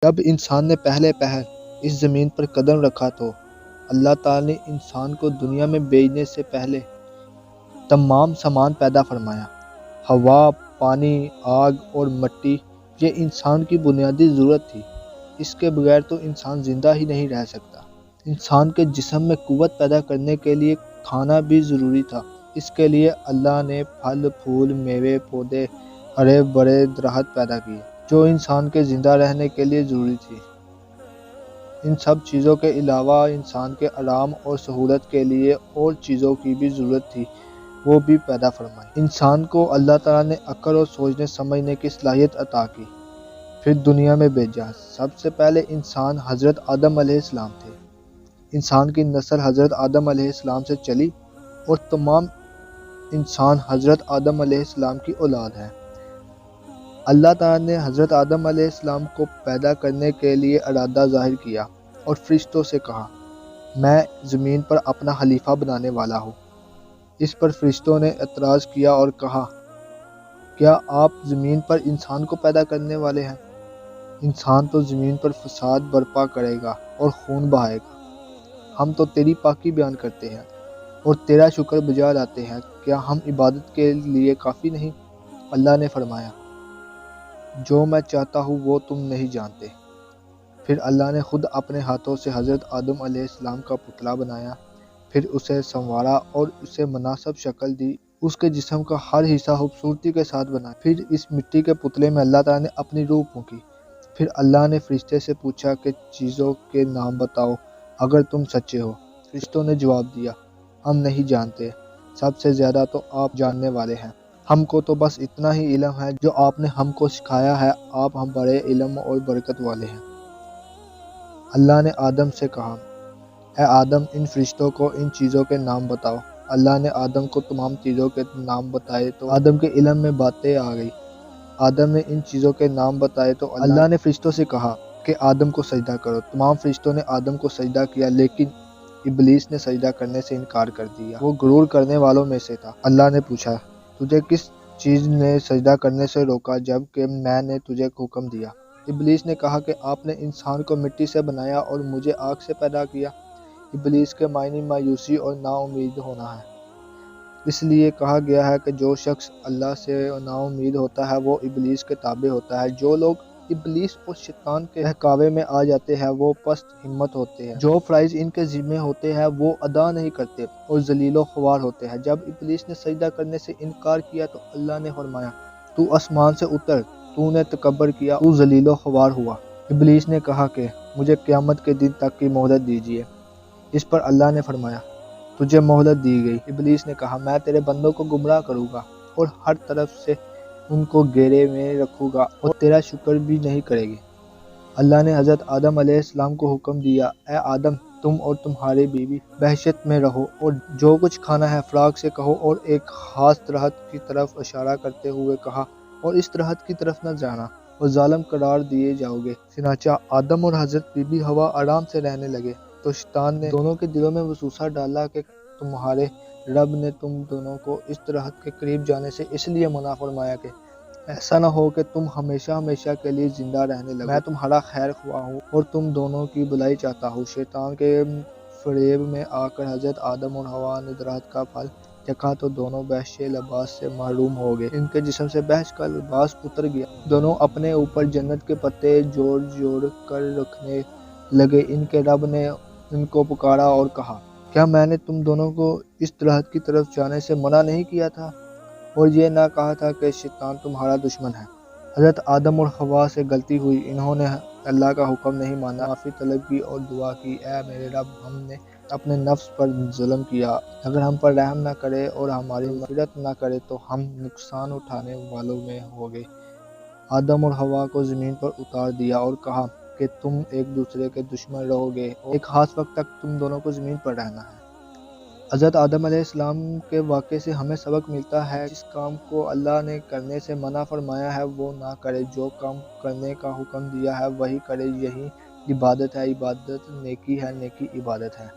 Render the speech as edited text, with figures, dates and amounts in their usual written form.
جب انسان نے پہلے پہر اس زمین پر قدم رکھا تو اللہ تعالیٰ نے انسان کو دنیا میں بھیجنے سے پہلے تمام سامان پیدا فرمایا۔ ہوا، پانی، آگ اور مٹی یہ انسان کی بنیادی ضرورت تھی۔ اس کے بغیر تو انسان زندہ ہی نہیں رہ سکتا۔ انسان کے جسم میں قوت پیدا کرنے کے لیے کھانا بھی ضروری تھا۔ اس کے لیے اللہ نے پھل، پھول، میوے، پودے، ہرے بھرے درخت پیدا کیے جو انسان کے زندہ رہنے کے لیے ضروری تھی۔ ان سب چیزوں کے علاوہ انسان کے آرام اور سہولت کے لیے اور چیزوں کی بھی ضرورت تھی، وہ بھی پیدا فرمائی۔ انسان کو اللہ تعالیٰ نے عقل اور سوچنے سمجھنے کی صلاحیت عطا کی، پھر دنیا میں بھیجا۔ سب سے پہلے انسان حضرت آدم علیہ السلام تھے۔ انسان کی نسل حضرت آدم علیہ السلام سے چلی اور تمام انسان حضرت آدم علیہ السلام کی اولاد ہیں۔ اللہ تعالیٰ نے حضرت آدم علیہ السلام کو پیدا کرنے کے لیے ارادہ ظاہر کیا اور فرشتوں سے کہا، میں زمین پر اپنا خلیفہ بنانے والا ہوں۔ اس پر فرشتوں نے اعتراض کیا اور کہا، کیا آپ زمین پر انسان کو پیدا کرنے والے ہیں؟ انسان تو زمین پر فساد برپا کرے گا اور خون بہائے گا۔ ہم تو تیری پاکی بیان کرتے ہیں اور تیرا شکر بجا لاتے ہیں، کیا ہم عبادت کے لیے کافی نہیں؟ اللہ نے فرمایا، جو میں چاہتا ہوں وہ تم نہیں جانتے۔ پھر اللہ نے خود اپنے ہاتھوں سے حضرت آدم علیہ السلام کا پتلا بنایا، پھر اسے سنوارا اور اسے مناسب شکل دی۔ اس کے جسم کا ہر حصہ خوبصورتی کے ساتھ بنایا۔ پھر اس مٹی کے پتلے میں اللہ تعالیٰ نے اپنی روح پھونکی۔ پھر اللہ نے فرشتے سے پوچھا کہ چیزوں کے نام بتاؤ اگر تم سچے ہو۔ فرشتوں نے جواب دیا، ہم نہیں جانتے، سب سے زیادہ تو آپ جاننے والے ہیں۔ ہم کو تو بس اتنا ہی علم ہے جو آپ نے ہم کو سکھایا ہے، آپ ہم بڑے علم اور برکت والے ہیں۔ اللہ نے آدم سے کہا، اے آدم ان فرشتوں کو ان چیزوں کے نام بتاؤ۔ اللہ نے آدم کو تمام چیزوں کے نام بتائے تو آدم کے علم میں باتیں آ گئی۔ آدم نے ان چیزوں کے نام بتائے تو اللہ نے فرشتوں سے کہا کہ آدم کو سجدہ کرو۔ تمام فرشتوں نے آدم کو سجدہ کیا، لیکن ابلیس نے سجدہ کرنے سے انکار کر دیا، وہ غرور کرنے والوں میں سے تھا۔ اللہ نے پوچھا، تجھے کس چیز نے سجدہ کرنے سے روکا جب کہ میں نے تجھے حکم دیا؟ ابلیس نے کہا کہ آپ نے انسان کو مٹی سے بنایا اور مجھے آگ سے پیدا کیا۔ ابلیس کے معنی مایوسی اور نا امید ہونا ہے۔ اس لیے کہا گیا ہے کہ جو شخص اللہ سے نا امید ہوتا ہے وہ ابلیس کے تابع ہوتا ہے۔ جو لوگ ابلیس اور شیطان کے بہکاوے میں آ جاتے ہیں وہ پست ہمت ہوتے ہیں۔ جو فرائض ان کے ذمہ ہوتے ہیں وہ ادا نہیں کرتے اور ذلیل و خوار ہوتے ہیں۔ جب ابلیس نے سجدہ کرنے سے انکار کیا تو اللہ نے فرمایا، تو آسمان سے اتر، تو نے تکبر کیا، تو ذلیل و خوار ہوا۔ ابلیس نے کہا کہ مجھے قیامت کے دن تک کی مہلت دیجیے۔ اس پر اللہ نے فرمایا، تجھے مہلت دی گئی۔ ابلیس نے کہا، میں تیرے بندوں کو گمراہ کروں گا اور ہر طرف سے ان کو گھیرے میں رکھوں گا اور تیرا شکر بھی نہیں کرے گے۔ اللہ نے حضرت آدم علیہ السلام کو حکم دیا، اے آدم تم اور تمہاری بیوی بہشت میں رہو اور جو کچھ کھانا ہے فراق سے کہو، اور ایک خاص درخت کی طرف اشارہ کرتے ہوئے کہا، اور اس درخت کی طرف نہ جانا اور ظالم قرار دیے جاؤ گے۔ چنانچہ آدم اور حضرت بی بی حوا آرام سے رہنے لگے تو شیطان نے دونوں کے دلوں میں وسوسہ ڈالا کہ تمہارے رب نے تم دونوں کو اس درخت کے قریب جانے سے اس لیے منع فرمایا کہ ایسا نہ ہو کہ تم ہمیشہ ہمیشہ کے لیے زندہ رہنے لگو۔ میں تمہارا خیر خواہ ہوں اور تم دونوں کی بھلائی چاہتا ہوں۔ شیطان کے فریب میں آ کر حضرت آدم اور حوا نے درخت کا پھل چکھا تو دونوں بہشتی لباس سے محروم ہو گئے۔ ان کے جسم سے بہشت کا لباس اتر گیا۔ دونوں اپنے اوپر جنت کے پتے جوڑ جوڑ کر رکھنے لگے۔ ان کے رب نے ان کو پکارا اور کہا، کیا میں نے تم دونوں کو اس درخت کی طرف جانے سے منع نہیں کیا تھا اور یہ نہ کہا تھا کہ شیطان تمہارا دشمن ہے؟ حضرت آدم اور حوا سے غلطی ہوئی، انہوں نے اللہ کا حکم نہیں مانا، معافی طلب کی اور دعا کی، اے میرے رب ہم نے اپنے نفس پر ظلم کیا، اگر ہم پر رحم نہ کرے اور ہماری مغفرت نہ کرے تو ہم نقصان اٹھانے والوں میں ہوں گے۔ آدم اور حوا کو زمین پر اتار دیا اور کہا کہ تم ایک دوسرے کے دشمن رہو گے اور ایک خاص وقت تک تم دونوں کو زمین پر رہنا ہے۔ حضرت آدم علیہ السلام کے واقعے سے ہمیں سبق ملتا ہے، جس کام کو اللہ نے کرنے سے منع فرمایا ہے وہ نہ کرے، جو کام کرنے کا حکم دیا ہے وہی کرے، یہی عبادت ہے، عبادت نیکی ہے، نیکی عبادت ہے۔